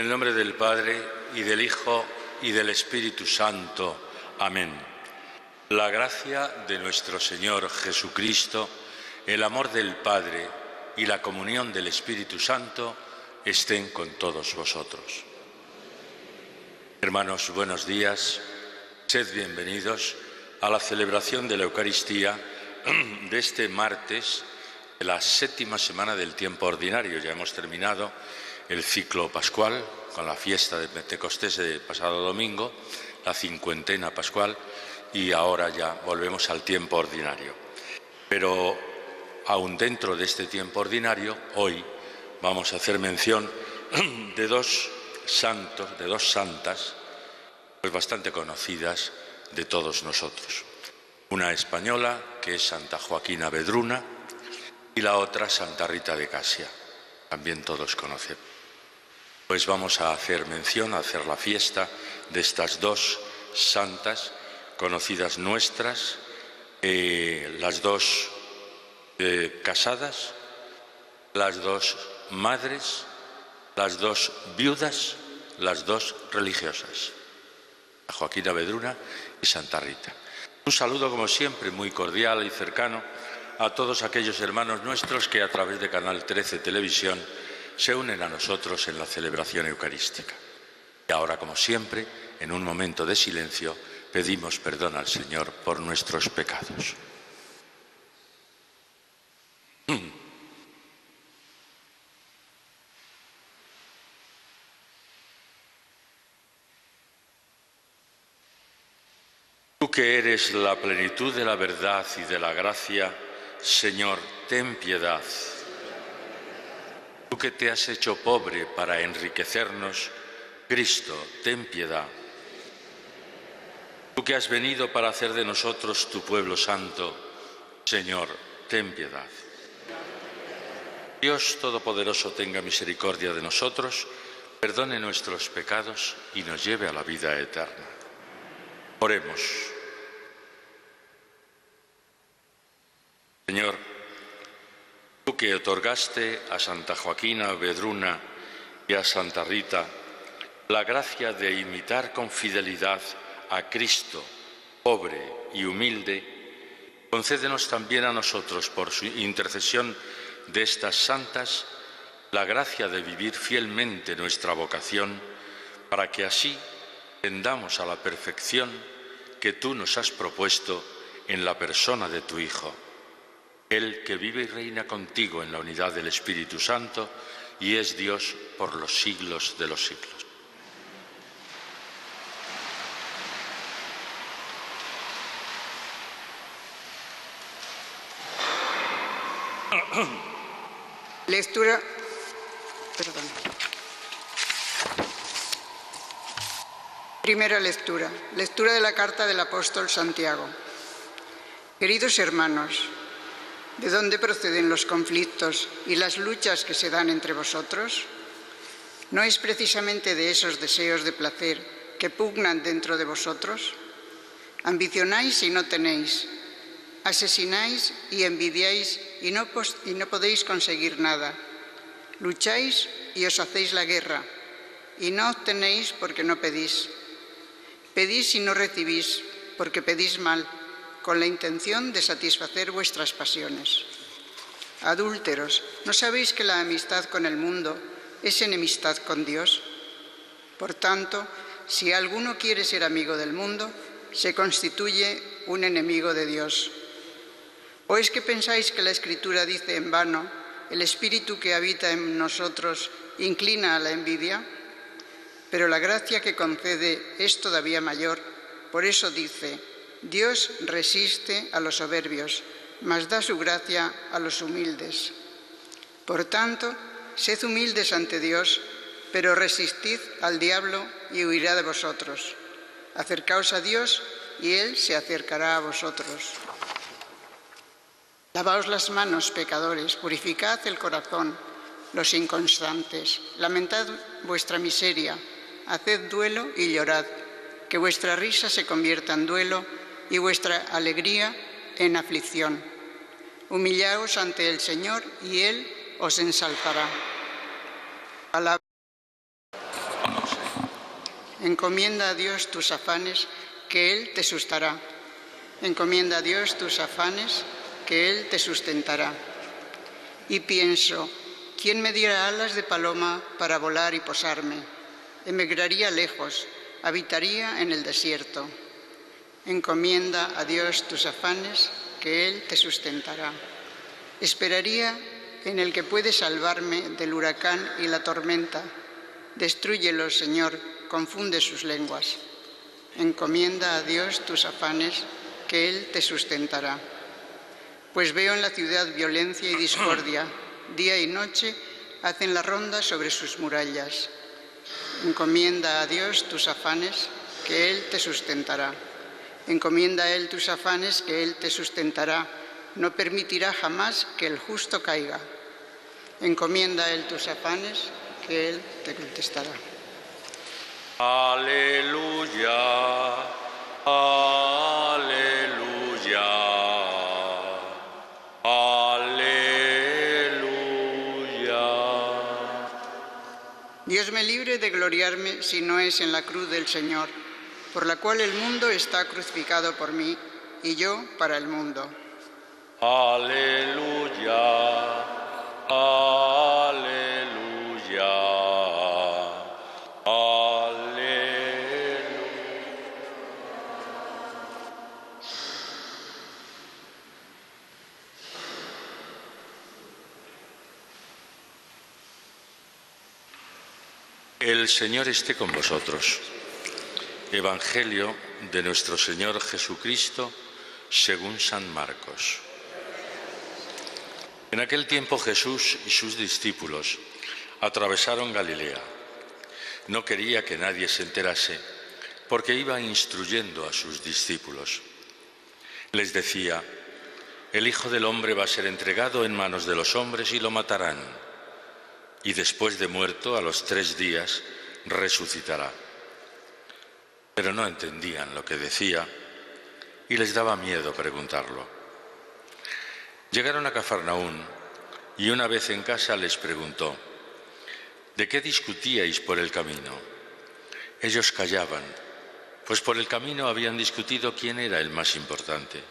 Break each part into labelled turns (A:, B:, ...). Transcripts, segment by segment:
A: el nombre del Padre, y del Hijo, y del Espíritu Santo. Amén. La gracia de nuestro Señor Jesucristo, el amor del Padre y la comunión del Espíritu Santo estén con todos vosotros. Hermanos, buenos días. Sed bienvenidos a la celebración de la Eucaristía de este martes de la séptima semana del tiempo ordinario. Ya hemos terminado el ciclo pascual con la fiesta de Pentecostés del pasado domingo, la cincuentena pascual, y ahora ya volvemos al tiempo ordinario. Pero aún dentro de este tiempo ordinario, hoy vamos a hacer mención de dos santos, de dos santas, pues bastante conocidas de todos nosotros. Una española, que es Santa Joaquina Vedruna, y la otra, Santa Rita de Casia, también todos conocemos. Pues vamos a hacer mención, a hacer la fiesta de estas dos santas conocidas nuestras, las dos casadas, las dos madres, las dos viudas, las dos religiosas, Joaquina Vedruna y Santa Rita. Un saludo, como siempre, muy cordial y cercano a todos aquellos hermanos nuestros que a través de Canal 13 Televisión se unen a nosotros en la celebración eucarística. Y ahora, como siempre, en un momento de silencio, pedimos perdón al Señor por nuestros pecados. Tú que eres la plenitud de la verdad y de la gracia, Señor, ten piedad. Tú que te has hecho pobre para enriquecernos, Cristo, ten piedad. Tú que has venido para hacer de nosotros tu pueblo santo, Señor, ten piedad. Dios Todopoderoso tenga misericordia de nosotros, perdone nuestros pecados y nos lleve a la vida eterna. Oremos. Señor, tú que otorgaste a Santa Joaquina Vedruna y a Santa Rita la gracia de imitar con fidelidad a Cristo, pobre y humilde, concédenos también a nosotros, por su intercesión de estas santas, la gracia de vivir fielmente nuestra vocación, para que así tendamos a la perfección que tú nos has propuesto en la persona de tu Hijo, Él que vive y reina contigo en la unidad del Espíritu Santo y es Dios por los siglos de los siglos.
B: Lectura Primera lectura. Lectura de la carta del apóstol Santiago. Queridos hermanos, ¿de dónde proceden los conflictos y las luchas que se dan entre vosotros? ¿No es precisamente de esos deseos de placer que pugnan dentro de vosotros? Ambicionáis y no tenéis, asesináis y envidiáis y no podéis conseguir nada. Lucháis y os hacéis la guerra, y no obtenéis porque no pedís. Pedís y no recibís, porque pedís mal, con la intención de satisfacer vuestras pasiones. Adúlteros, ¿no sabéis que la amistad con el mundo es enemistad con Dios? Por tanto, si alguno quiere ser amigo del mundo, se constituye un enemigo de Dios. ¿O es que pensáis que la Escritura dice en vano: el espíritu que habita en nosotros inclina a la envidia? Pero la gracia que concede es todavía mayor. Por eso dice: Dios resiste a los soberbios, mas da su gracia a los humildes. Por tanto, sed humildes ante Dios, pero resistid al diablo y huirá de vosotros. Acercaos a Dios y Él se acercará a vosotros. Lavaos las manos, pecadores, purificad el corazón, los inconstantes, lamentad vuestra miseria, haced duelo y llorad, que vuestra risa se convierta en duelo y vuestra alegría en aflicción. Humillaos ante el Señor y Él os ensalzará. Palabra. Encomienda a Dios tus afanes, que Él te sustará. Encomienda a Dios tus afanes, que Él te sustentará. Y pienso, ¿quién me diera alas de paloma para volar y posarme? Emigraría lejos, habitaría en el desierto. Encomienda a Dios tus afanes, que Él te sustentará. Esperaría en el que puede salvarme del huracán y la tormenta. Destrúyelos, Señor, confunde sus lenguas. Encomienda a Dios tus afanes, que Él te sustentará. Pues veo en la ciudad violencia y discordia, día y noche hacen la ronda sobre sus murallas. Encomienda a Dios tus afanes, que Él te sustentará. Encomienda a Él tus afanes, que Él te sustentará. No permitirá jamás que el justo caiga. Encomienda a Él tus afanes, que Él te contestará.
A: Aleluya, aleluya, aleluya.
B: Dios me libre de gloriarme si no es en la cruz del Señor, por la cual el mundo está crucificado por mí y yo para el mundo.
A: Aleluya, aleluya, aleluya. El Señor esté con vosotros. Evangelio de nuestro Señor Jesucristo según San Marcos. En aquel tiempo Jesús y sus discípulos atravesaron Galilea. No quería que nadie se enterase, porque iba instruyendo a sus discípulos. Les decía: el Hijo del Hombre va a ser entregado en manos de los hombres y lo matarán, y después de muerto, a los 3 días, resucitará. Pero no entendían lo que decía y les daba miedo preguntarlo. Llegaron a Cafarnaún y una vez en casa les preguntó: ¿de qué discutíais por el camino? Ellos callaban, pues por el camino habían discutido quién era el más importante.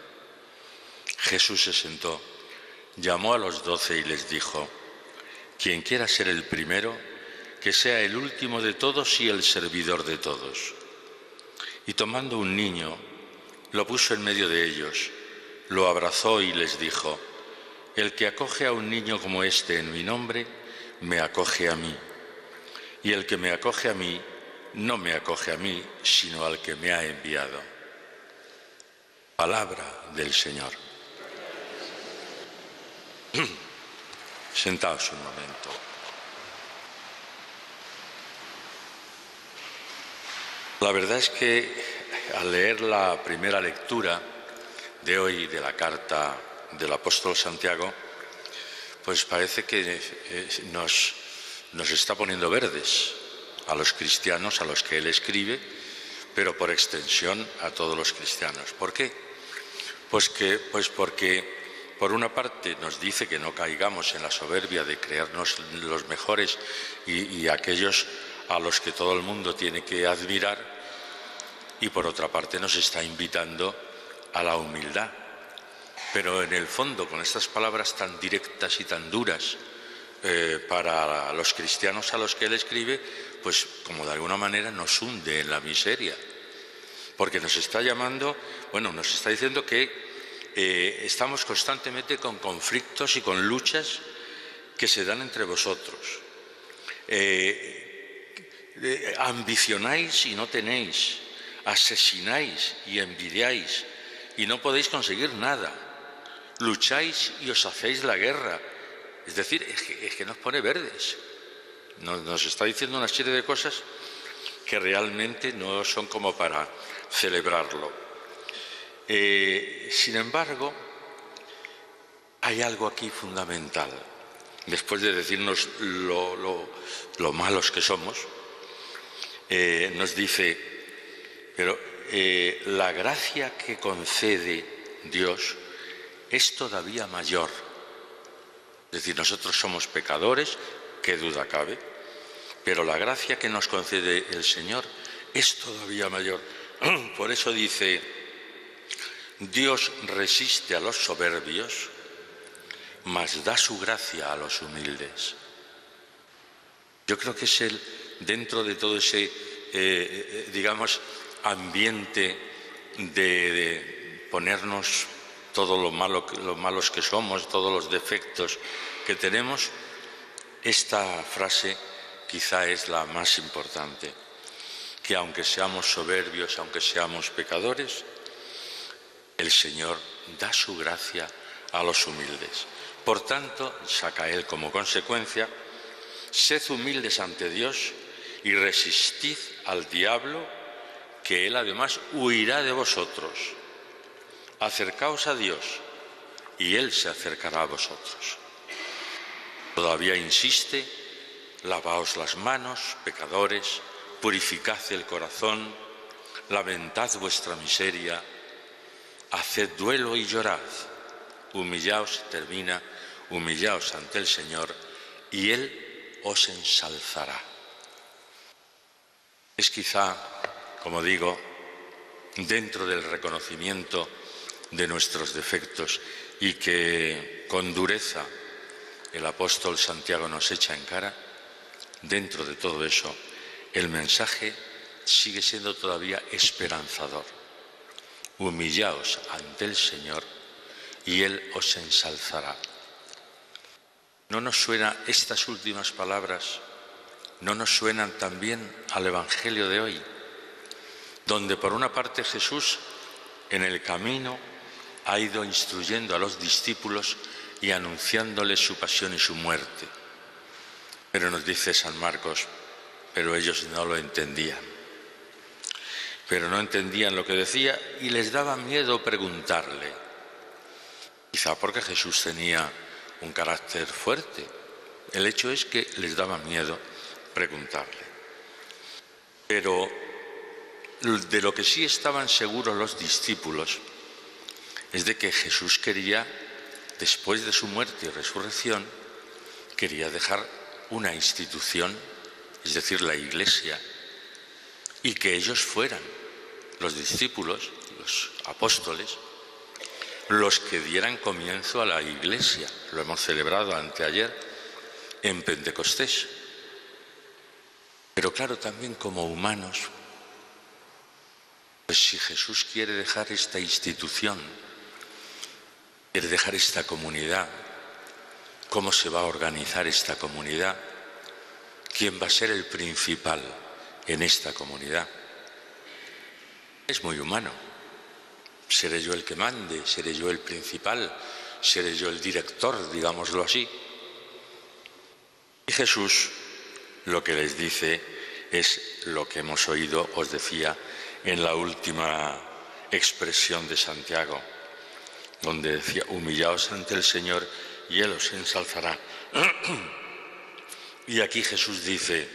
A: Jesús se sentó, llamó a los 12 y les dijo: quien quiera ser el primero, que sea el último de todos y el servidor de todos. Y tomando un niño, lo puso en medio de ellos, lo abrazó y les dijo: el que acoge a un niño como este en mi nombre, me acoge a mí. Y el que me acoge a mí, no me acoge a mí, sino al que me ha enviado. Palabra del Señor. Sentaos un momento. La verdad es que al leer la primera lectura de hoy de la carta del apóstol Santiago, pues parece que nos está poniendo verdes a los cristianos a los que él escribe, pero por extensión a todos los cristianos. ¿Por qué? Pues porque por una parte nos dice que no caigamos en la soberbia de creernos los mejores y aquellos a los que todo el mundo tiene que admirar, y por otra parte nos está invitando a la humildad. Pero en el fondo, con estas palabras tan directas y tan duras para los cristianos a los que él escribe, pues como de alguna manera nos hunde en la miseria, porque nos está llamando, nos está diciendo que estamos constantemente con conflictos y con luchas que se dan entre vosotros. Ambicionáis y no tenéis, asesináis y envidiáis y no podéis conseguir nada, lucháis y os hacéis la guerra. Es decir, es que nos pone verdes. Nos está diciendo una serie de cosas que realmente no son como para celebrarlo. Sin embargo, hay algo aquí fundamental. Después de decirnos lo malos que somos, nos dice: pero la gracia que concede Dios es todavía mayor. Es decir, nosotros somos pecadores, qué duda cabe, pero la gracia que nos concede el Señor es todavía mayor. Por eso dice, Dios resiste a los soberbios, mas da su gracia a los humildes. Yo creo que es dentro de todo ese, digamos, ambiente de ponernos todo lo malos que somos, todos los defectos que tenemos, esta frase quizá es la más importante, que aunque seamos soberbios, aunque seamos pecadores, el Señor da su gracia a los humildes. Por tanto, saca Él como consecuencia, sed humildes ante Dios y resistid al diablo, que Él además huirá de vosotros. Acercaos a Dios y Él se acercará a vosotros. Todavía insiste, lavaos las manos, pecadores, purificad el corazón, lamentad vuestra miseria, haced duelo y llorad, humillaos, termina, humillaos ante el Señor y Él os ensalzará. Es quizá, como digo, dentro del reconocimiento de nuestros defectos y que con dureza el apóstol Santiago nos echa en cara, dentro de todo eso, el mensaje sigue siendo todavía esperanzador. Humillaos ante el Señor y Él os ensalzará. ¿No nos suenan estas últimas palabras? ¿No nos suenan también al Evangelio de hoy? Donde por una parte Jesús en el camino ha ido instruyendo a los discípulos y anunciándoles su pasión y su muerte. Pero nos dice San Marcos, pero ellos no lo entendían. Pero no entendían lo que decía y les daba miedo preguntarle. Quizá porque Jesús tenía un carácter fuerte. El hecho es que les daba miedo preguntarle. Pero de lo que sí estaban seguros los discípulos es de que Jesús quería, después de su muerte y resurrección, quería dejar una institución, es decir, la Iglesia, y que ellos fueran, los discípulos, los apóstoles, los que dieran comienzo a la Iglesia. Lo hemos celebrado anteayer en Pentecostés. Pero claro, también como humanos, pues si Jesús quiere dejar esta institución, quiere dejar esta comunidad, ¿cómo se va a organizar esta comunidad? ¿Quién va a ser el principal en esta comunidad? Es muy humano. Seré yo el que mande, seré yo el principal, seré yo el director, digámoslo así. Y Jesús lo que les dice es lo que hemos oído, os decía, en la última expresión de Santiago, donde decía, humillaos ante el Señor y Él os ensalzará. Y aquí Jesús dice,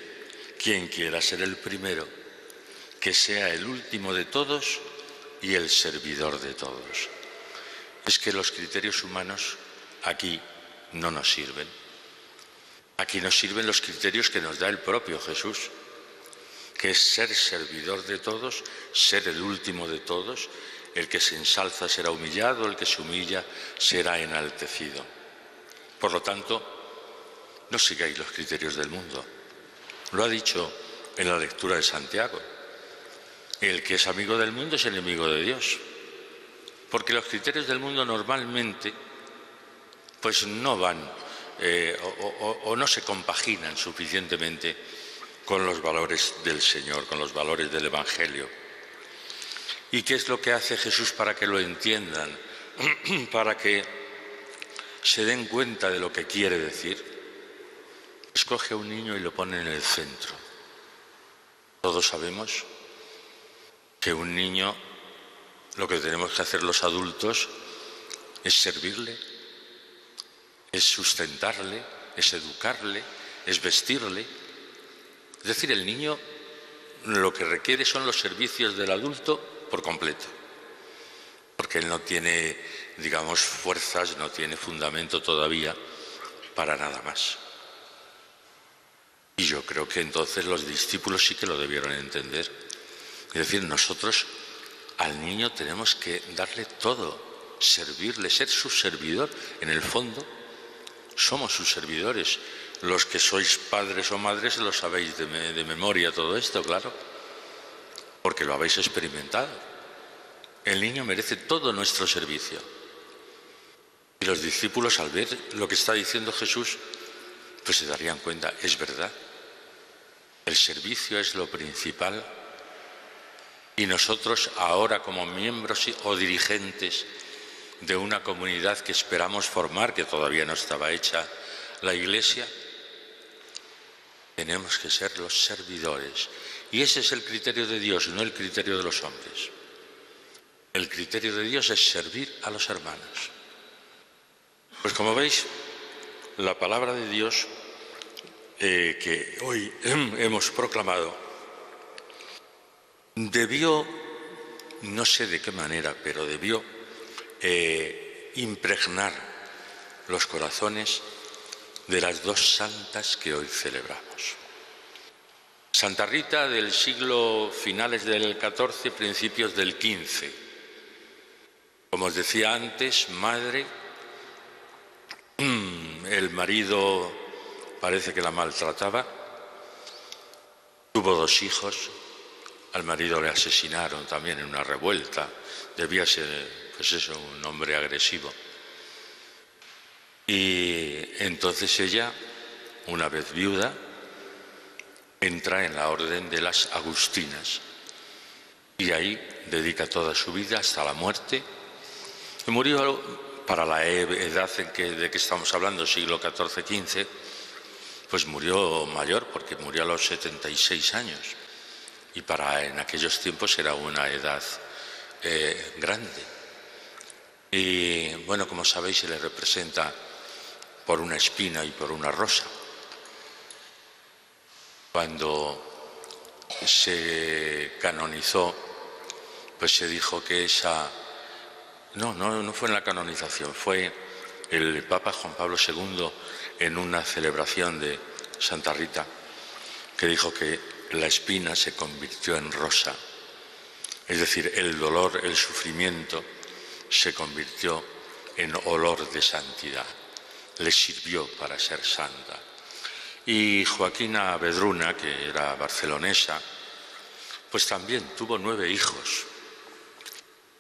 A: quien quiera ser el primero, que sea el último de todos y el servidor de todos. Es que los criterios humanos aquí no nos sirven. Aquí nos sirven los criterios que nos da el propio Jesús, que es ser servidor de todos, ser el último de todos. El que se ensalza será humillado, el que se humilla será enaltecido. Por lo tanto, no sigáis los criterios del mundo. Lo ha dicho en la lectura de Santiago. El que es amigo del mundo es enemigo de Dios. Porque los criterios del mundo normalmente pues no van o no se compaginan suficientemente con los valores del Señor, con los valores del Evangelio. ¿Y qué es lo que hace Jesús para que lo entiendan? Para que se den cuenta de lo que quiere decir. Escoge a un niño y lo pone en el centro. Todos sabemos que un niño, lo que tenemos que hacer los adultos es servirle, es sustentarle, es educarle, es vestirle. Es decir, el niño lo que requiere son los servicios del adulto por completo, porque él no tiene, digamos, fuerzas, no tiene fundamento todavía para nada más. Y yo creo que entonces los discípulos sí que lo debieron entender. Es decir, nosotros al niño tenemos que darle todo, servirle, ser su servidor. En el fondo, somos sus servidores. Los que sois padres o madres lo sabéis de memoria todo esto, claro, porque lo habéis experimentado. El niño merece todo nuestro servicio. Y los discípulos, al ver lo que está diciendo Jesús, pues se darían cuenta, es verdad. El servicio es lo principal. Y nosotros ahora, como miembros o dirigentes de una comunidad que esperamos formar, que todavía no estaba hecha la Iglesia, tenemos que ser los servidores. Y ese es el criterio de Dios, no el criterio de los hombres. El criterio de Dios es servir a los hermanos. Pues como veis, la palabra de Dios que hoy hemos proclamado debió, no sé de qué manera, pero debió impregnar los corazones de las dos santas que hoy celebramos. Santa Rita, del siglo finales del XIV, principios del XV. Como os decía antes, madre, el marido parece que la maltrataba, tuvo 2 hijos, al marido le asesinaron también en una revuelta, debía ser, pues eso, un hombre agresivo. Y entonces ella, una vez viuda, entra en la orden de las agustinas y ahí dedica toda su vida hasta la muerte. Y murió, para la edad de que estamos hablando, siglo XIV-XV, pues murió mayor, porque murió a los 76 años. Y en aquellos tiempos era una edad grande. Y bueno, como sabéis, se le representa por una espina y por una rosa. Cuando se canonizó, pues se dijo que esa... No fue en la canonización, fue el Papa Juan Pablo II en una celebración de Santa Rita, que dijo que la espina se convirtió en rosa. Es decir, el dolor, el sufrimiento se convirtió en olor de santidad. Le sirvió para ser santa. Y Joaquina Vedruna, que era barcelonesa, pues también tuvo 9 hijos.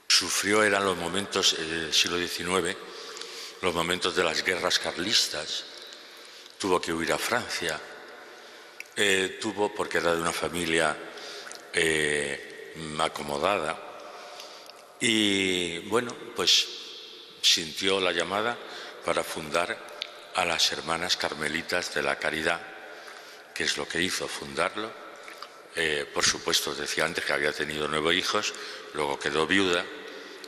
A: Sufrió, eran los momentos del siglo XIX, los momentos de las guerras carlistas. Tuvo que huir a Francia. Porque era de una familia acomodada. Y bueno, pues sintió la llamada para fundar a las Hermanas Carmelitas de la Caridad, que es lo que hizo, fundarlo. Por supuesto, decía antes que había tenido 9 hijos, luego quedó viuda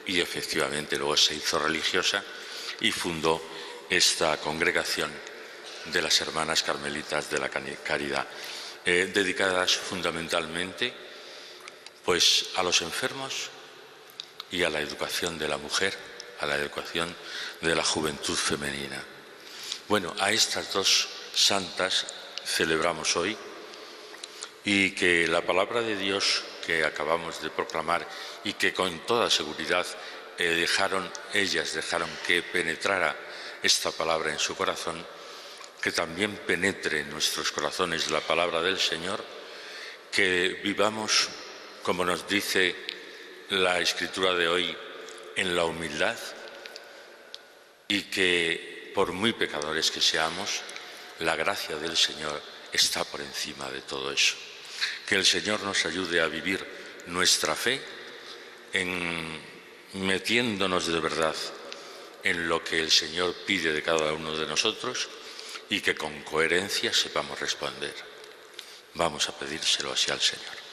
A: y efectivamente luego se hizo religiosa y fundó esta congregación de las Hermanas Carmelitas de la Caridad, dedicadas fundamentalmente pues a los enfermos y a la educación de la mujer, a la educación de la juventud femenina. Bueno, a estas 2 santas celebramos hoy, y que la palabra de Dios que acabamos de proclamar y que con toda seguridad dejaron que penetrara esta palabra en su corazón, que también penetre en nuestros corazones la palabra del Señor, que vivamos, como nos dice la Escritura de hoy, en la humildad, y que por muy pecadores que seamos, la gracia del Señor está por encima de todo eso. Que el Señor nos ayude a vivir nuestra fe metiéndonos de verdad en lo que el Señor pide de cada uno de nosotros y que con coherencia sepamos responder. Vamos a pedírselo así al Señor.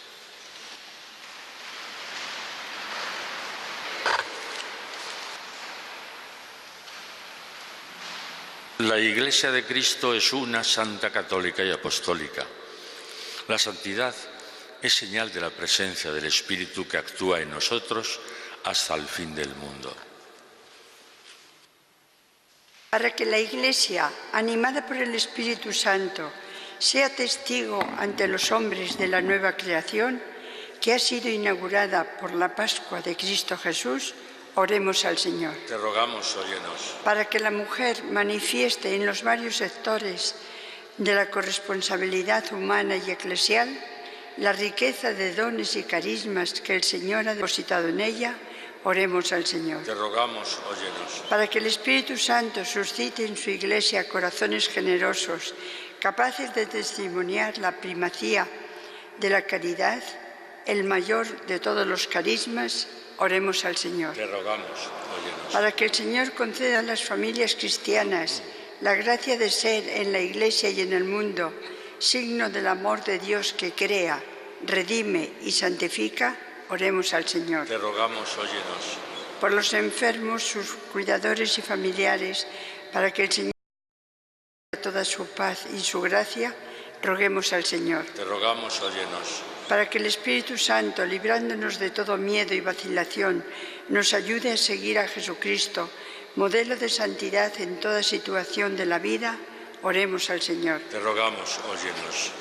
A: La Iglesia de Cristo es una, santa, católica y apostólica. La santidad es señal de la presencia del Espíritu que actúa en nosotros hasta el fin del mundo.
C: Para que la Iglesia, animada por el Espíritu Santo, sea testigo ante los hombres de la nueva creación, que ha sido inaugurada por la Pascua de Cristo Jesús, oremos al Señor.
A: Te rogamos, óyenos.
C: Para que la mujer manifieste en los varios sectores de la corresponsabilidad humana y eclesial la riqueza de dones y carismas que el Señor ha depositado en ella, oremos al Señor.
A: Te rogamos, óyenos.
C: Para que el Espíritu Santo suscite en su Iglesia corazones generosos, capaces de testimoniar la primacía de la caridad, el mayor de todos los carismas, oremos al Señor.
A: Te rogamos, óyenos.
C: Para que el Señor conceda a las familias cristianas la gracia de ser en la Iglesia y en el mundo signo del amor de Dios que crea, redime y santifica, oremos al Señor.
A: Te rogamos, óyenos.
C: Por los enfermos, sus cuidadores y familiares, para que el Señor dé toda su paz y su gracia, roguemos al Señor.
A: Te rogamos, óyenos.
C: Para que el Espíritu Santo, librándonos de todo miedo y vacilación, nos ayude a seguir a Jesucristo, modelo de santidad en toda situación de la vida, oremos al Señor.
A: Te rogamos, óyenos.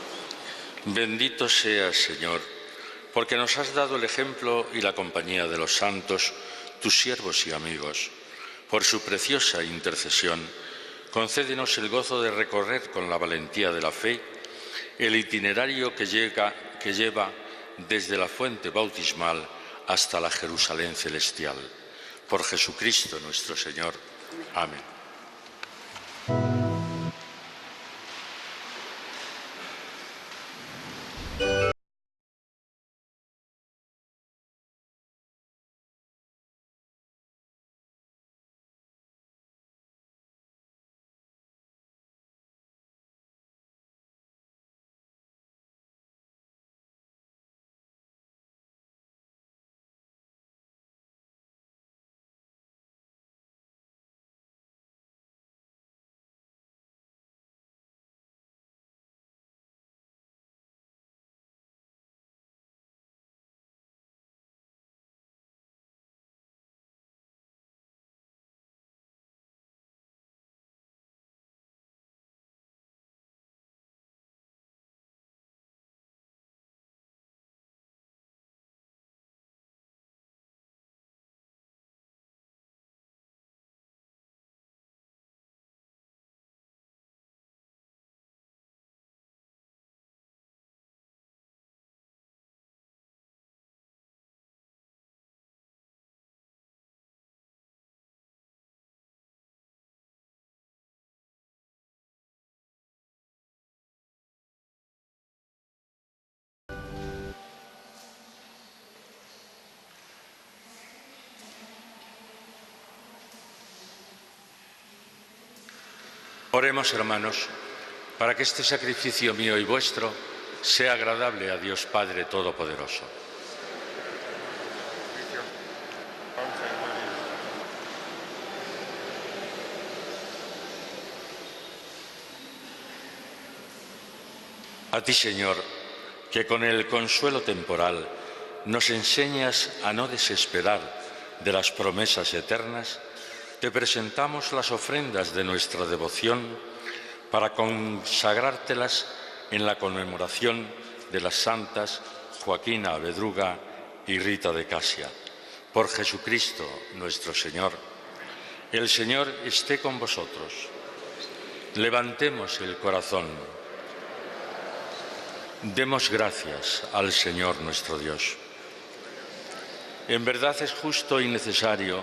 A: Bendito seas, Señor, porque nos has dado el ejemplo y la compañía de los santos, tus siervos y amigos. Por su preciosa intercesión, concédenos el gozo de recorrer con la valentía de la fe el itinerario que lleva desde la fuente bautismal hasta la Jerusalén celestial. Por Jesucristo nuestro Señor. Amén. Oremos, hermanos, para que este sacrificio mío y vuestro sea agradable a Dios Padre Todopoderoso. A ti, Señor, que con el consuelo temporal nos enseñas a no desesperar de las promesas eternas, te presentamos las ofrendas de nuestra devoción para consagrártelas en la conmemoración de las santas Joaquina Abedruga y Rita de Casia. Por Jesucristo nuestro Señor. El Señor esté con vosotros. Levantemos el corazón. Demos gracias al Señor nuestro Dios. En verdad es justo y necesario,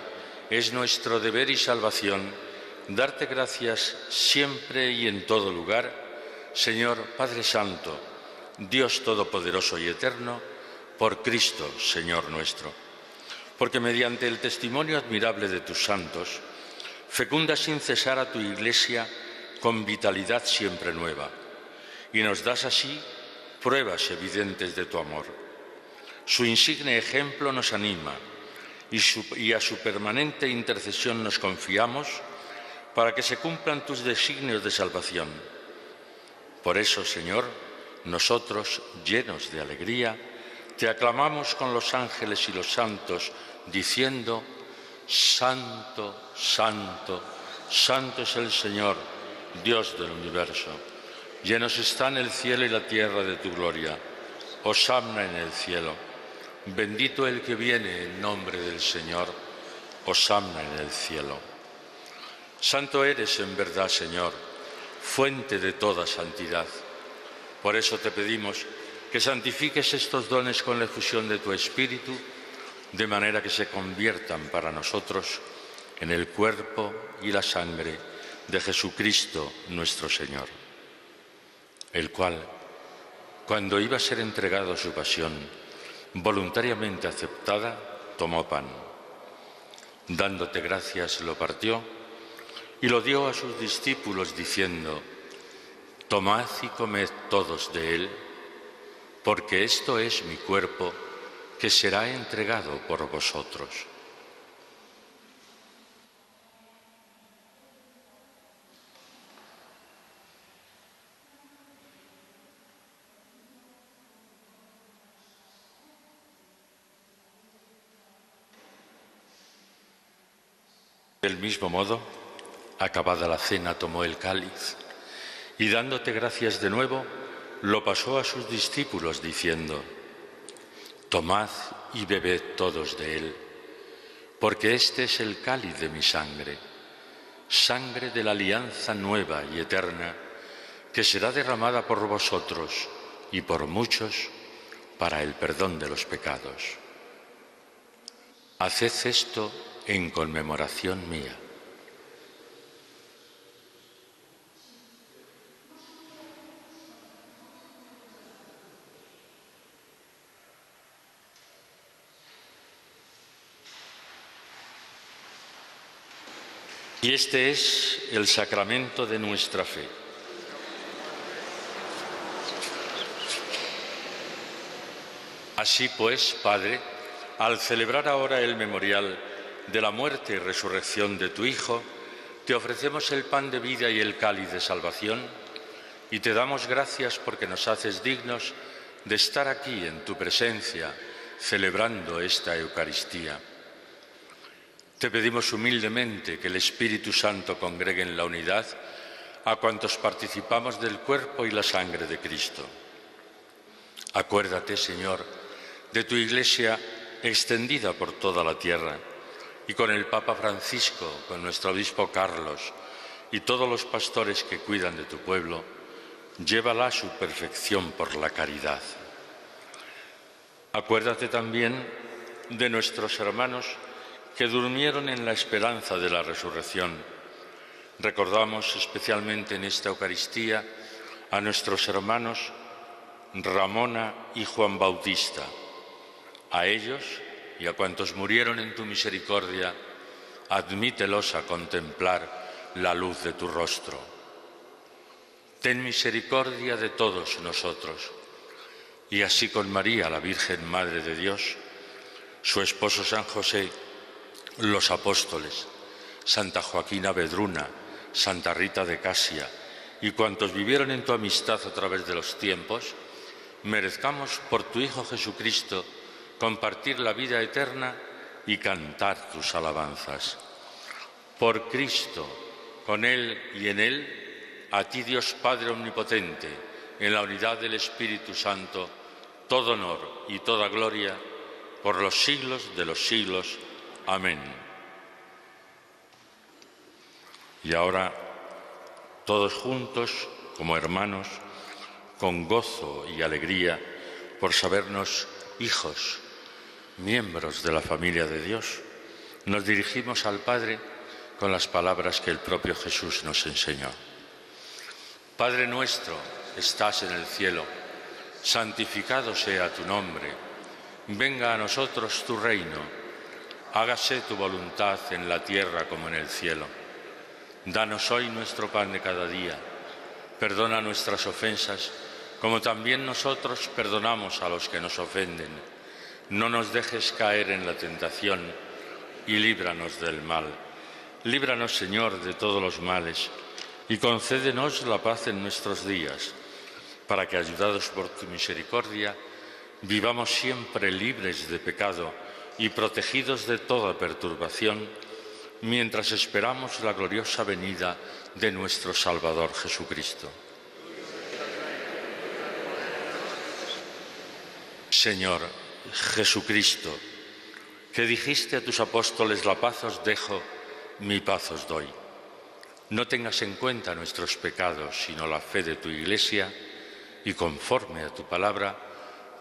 A: es nuestro deber y salvación, darte gracias siempre y en todo lugar, Señor Padre Santo, Dios Todopoderoso y Eterno, por Cristo, Señor nuestro. Porque mediante el testimonio admirable de tus santos, fecunda sin cesar a tu Iglesia con vitalidad siempre nueva, y nos das así pruebas evidentes de tu amor. Su insigne ejemplo nos anima, y a su permanente intercesión nos confiamos para que se cumplan tus designios de salvación. Por eso, Señor, nosotros, llenos de alegría, te aclamamos con los ángeles y los santos, diciendo: Santo, Santo, Santo es el Señor, Dios del universo. Llenos están el cielo y la tierra de tu gloria. Hosanna en el cielo. Bendito el que viene en nombre del Señor, hosana en el cielo. Santo eres en verdad, Señor, fuente de toda santidad. Por eso te pedimos que santifiques estos dones con la efusión de tu Espíritu, de manera que se conviertan para nosotros en el cuerpo y la sangre de Jesucristo nuestro Señor, el cual, cuando iba a ser entregado a su pasión, voluntariamente aceptada, tomó pan. Dándote gracias, lo partió y lo dio a sus discípulos diciendo: tomad y comed todos de él, porque esto es mi cuerpo que será entregado por vosotros. Del mismo modo, acabada la cena, tomó el cáliz y, dándote gracias de nuevo, lo pasó a sus discípulos diciendo: tomad y bebed todos de él, porque este es el cáliz de mi sangre, sangre de la alianza nueva y eterna, que será derramada por vosotros y por muchos para el perdón de los pecados. Haced esto en conmemoración mía. Y este es el sacramento de nuestra fe. Así pues, Padre, al celebrar ahora el memorial de la muerte y resurrección de tu Hijo, te ofrecemos el pan de vida y el cáliz de salvación, y te damos gracias porque nos haces dignos de estar aquí en tu presencia, celebrando esta Eucaristía. Te pedimos humildemente que el Espíritu Santo congregue en la unidad a cuantos participamos del cuerpo y la sangre de Cristo. Acuérdate, Señor, de tu Iglesia extendida por toda la tierra, y con el Papa Francisco, con nuestro obispo Carlos y todos los pastores que cuidan de tu pueblo, llévala a su perfección por la caridad. Acuérdate también de nuestros hermanos que durmieron en la esperanza de la resurrección. Recordamos especialmente en esta Eucaristía a nuestros hermanos Ramona y Juan Bautista. A ellos y a cuantos murieron en tu misericordia, admítelos a contemplar la luz de tu rostro. Ten misericordia de todos nosotros, y así con María, la Virgen Madre de Dios, su esposo San José, los apóstoles, Santa Joaquina Vedruna, Santa Rita de Casia y cuantos vivieron en tu amistad a través de los tiempos, merezcamos por tu Hijo Jesucristo compartir la vida eterna y cantar tus alabanzas. Por Cristo, con Él y en Él, a ti Dios Padre Omnipotente, en la unidad del Espíritu Santo, todo honor y toda gloria por los siglos de los siglos. Amén. Y ahora, todos juntos, como hermanos, con gozo y alegría, por sabernos hijos, miembros de la familia de Dios, nos dirigimos al Padre con las palabras que el propio Jesús nos enseñó. Padre nuestro, estás en el cielo, santificado sea tu nombre, venga a nosotros tu reino, hágase tu voluntad en la tierra como en el cielo. Danos hoy nuestro pan de cada día, perdona nuestras ofensas, como también nosotros perdonamos a los que nos ofenden. No nos dejes caer en la tentación y líbranos del mal. Líbranos, Señor, de todos los males y concédenos la paz en nuestros días, para que, ayudados por tu misericordia, vivamos siempre libres de pecado y protegidos de toda perturbación, mientras esperamos la gloriosa venida de nuestro Salvador Jesucristo. Señor, Jesucristo, que dijiste a tus apóstoles: la paz os dejo, mi paz os doy. No tengas en cuenta nuestros pecados, sino la fe de tu Iglesia, y conforme a tu palabra,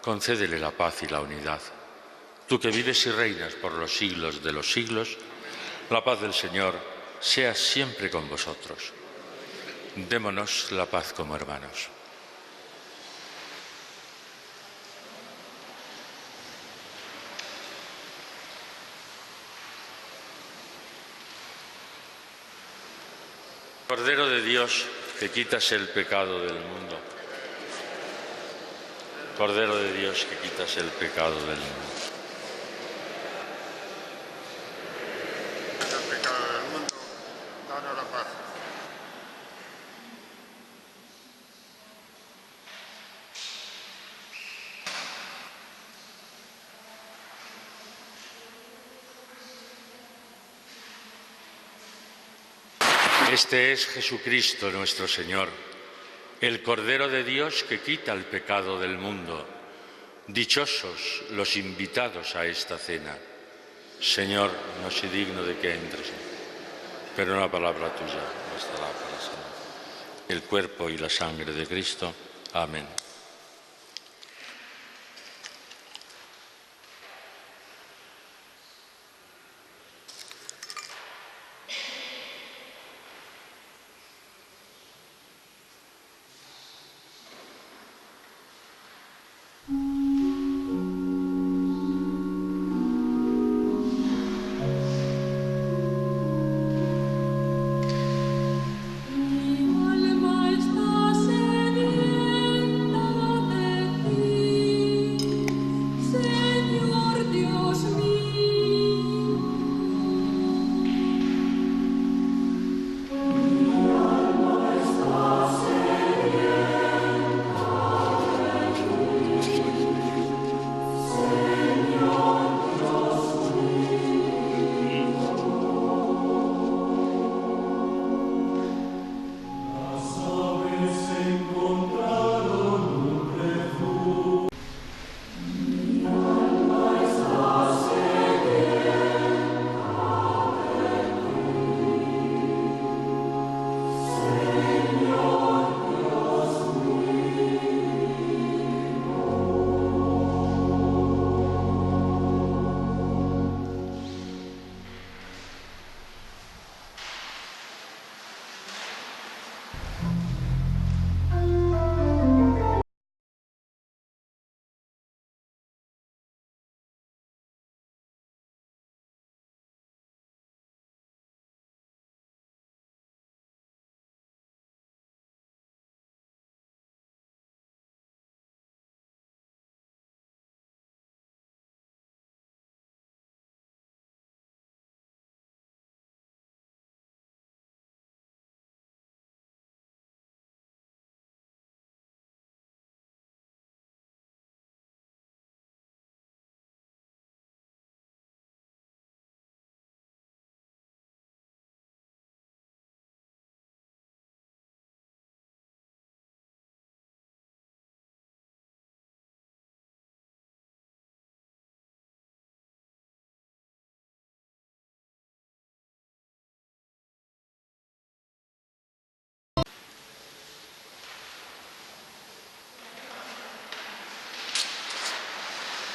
A: concédele la paz y la unidad. Tú que vives y reinas por los siglos de los siglos, la paz del Señor sea siempre con vosotros. Démonos la paz como hermanos. Cordero de Dios, que quitas el pecado del mundo. Cordero de Dios, que quitas el pecado del mundo.
D: El pecado del mundo, danos la paz.
A: Este es Jesucristo nuestro Señor, el Cordero de Dios que quita el pecado del mundo. Dichosos los invitados a esta cena. Señor, no soy digno de que entres, pero una palabra tuya bastará para sanar. El cuerpo y la sangre de Cristo. Amén.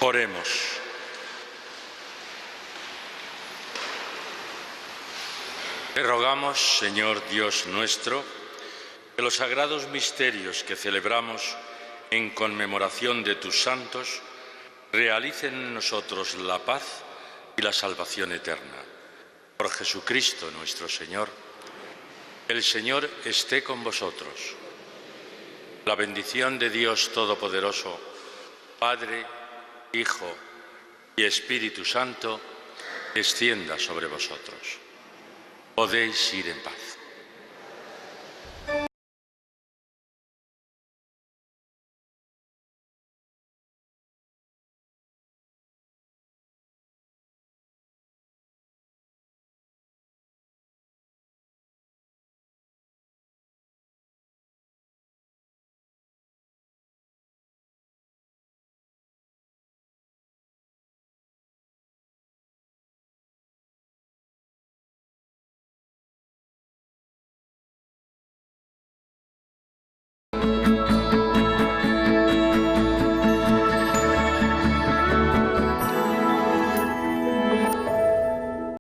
A: Oremos. Te rogamos, Señor Dios nuestro, que los sagrados misterios que celebramos en conmemoración de tus santos realicen en nosotros la paz y la salvación eterna. Por Jesucristo nuestro Señor. El Señor esté con vosotros. La bendición de Dios Todopoderoso, Padre, Hijo y Espíritu Santo, descienda sobre vosotros. Podéis ir en paz.